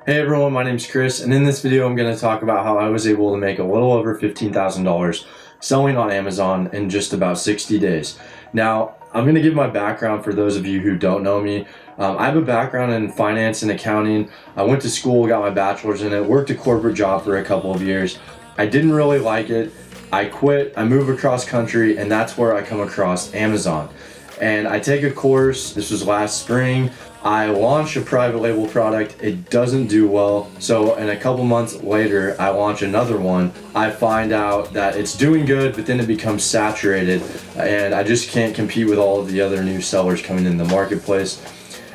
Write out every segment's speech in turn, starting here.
Hey everyone, my name's Kris, and in this video I'm going to talk about how I was able to make a little over $15,000 selling on Amazon in just about 60 days. Now, I'm going to give my background for those of you who don't know me. I have a background in finance and accounting. I went to school, got my bachelor's in it, worked a corporate job for a couple of years. I didn't really like it. I quit, I moved across country, and that's where I come across Amazon. And I take a course, this was last spring. I launch a private label product, it doesn't do well. So in a couple months later, I launch another one. I find out that it's doing good, but then it becomes saturated and I just can't compete with all of the other new sellers coming in the marketplace.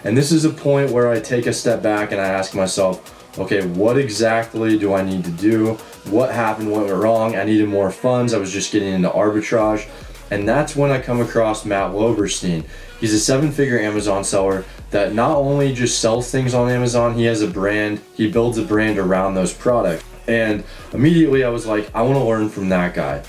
And this is a point where I take a step back and I ask myself, okay, what exactly do I need to do? What happened, what went wrong? I needed more funds, I was just getting into arbitrage. And that's when I come across Matt Loberstein. He's a 7-figure Amazon seller that not only just sells things on Amazon, he has a brand, he builds a brand around those products. And immediately I was like, I want to learn from that guy.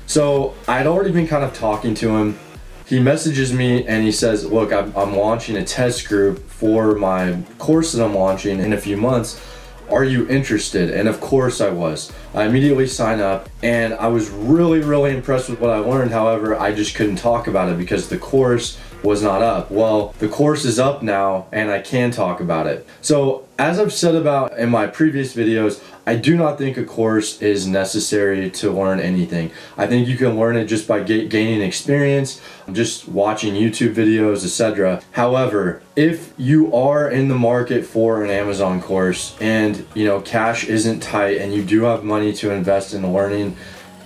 So I'd already been kind of talking to him. He messages me and he says, look, I'm launching a test group for my course that I'm launching in a few months. Are you interested? And of course I was. I immediately signed up and I was really impressed with what I learned. However, I just couldn't talk about it because the course was not up. Well, the course is up now and I can talk about it. So as I've said about in my previous videos, I do not think a course is necessary to learn anything. I think you can learn it just by gaining experience, just watching YouTube videos, etc. However, if you are in the market for an Amazon course and cash isn't tight and you do have money to invest in learning,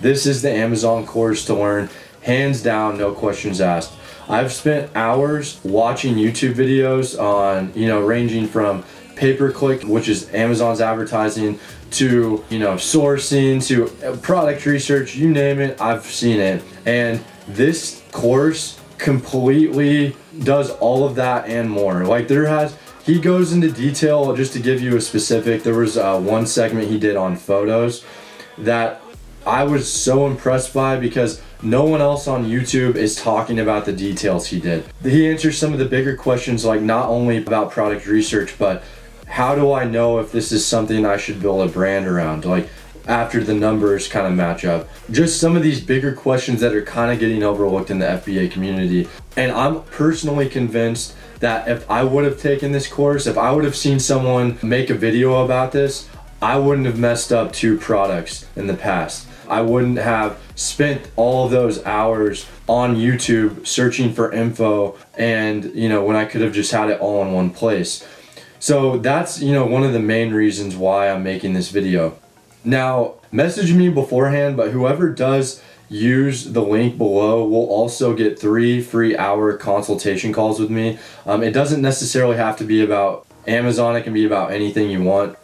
this is the Amazon course to learn, hands down, no questions asked. I've spent hours watching YouTube videos on, ranging from pay-per-click, which is Amazon's advertising, to sourcing, to product research, you name it, I've seen it. And this course completely does all of that and more. Like he goes into detail. Just to give you a specific, there was one segment he did on photos that I was so impressed by because no one else on YouTube is talking about the details he did. He answers some of the bigger questions, like not only about product research, but how do I know if this is something I should build a brand around? Like after the numbers kind of match up. Just some of these bigger questions that are kind of getting overlooked in the FBA community. And I'm personally convinced that if I would have taken this course, if I would have seen someone make a video about this, I wouldn't have messed up 2 products in the past. I wouldn't have spent all of those hours on YouTube searching for info and, when I could have just had it all in one place. So that's, one of the main reasons why I'm making this video. Now, message me beforehand, but whoever does use the link below will also get 3 free hour consultation calls with me. It doesn't necessarily have to be about Amazon, it can be about anything you want.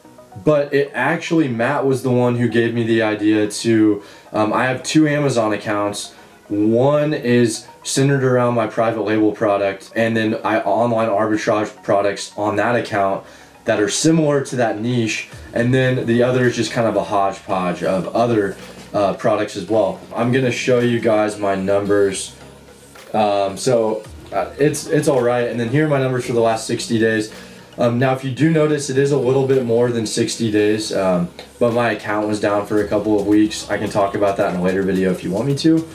But Matt was the one who gave me the idea to, I have 2 Amazon accounts. One is centered around my private label product, and then I online arbitrage products on that account that are similar to that niche, and then the other is just kind of a hodgepodge of other products as well. I'm gonna show you guys my numbers. It's all right, and then here are my numbers for the last 60 days. Now, if you do notice, it is a little bit more than 60 days, but my account was down for a couple of weeks. I can talk about that in a later video if you want me to.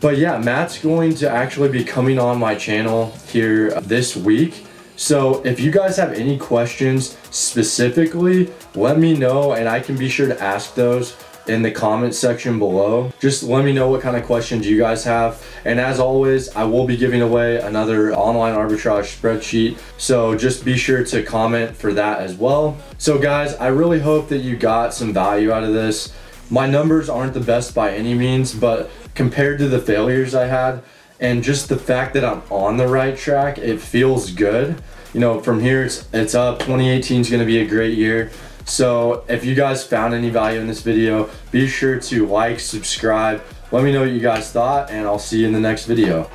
But yeah, Matt's going to actually be coming on my channel here this week. So if you guys have any questions specifically, let me know and I can be sure to ask those in the comment section below. Just let me know what kind of questions you guys have. And as always, I will be giving away another online arbitrage spreadsheet. So just be sure to comment for that as well. So guys, I really hope that you got some value out of this. My numbers aren't the best by any means, but compared to the failures I had and just the fact that I'm on the right track, it feels good. From here it's up. 2018 is gonna be a great year. So if you guys found any value in this video, be sure to like, subscribe, let me know what you guys thought, and I'll see you in the next video.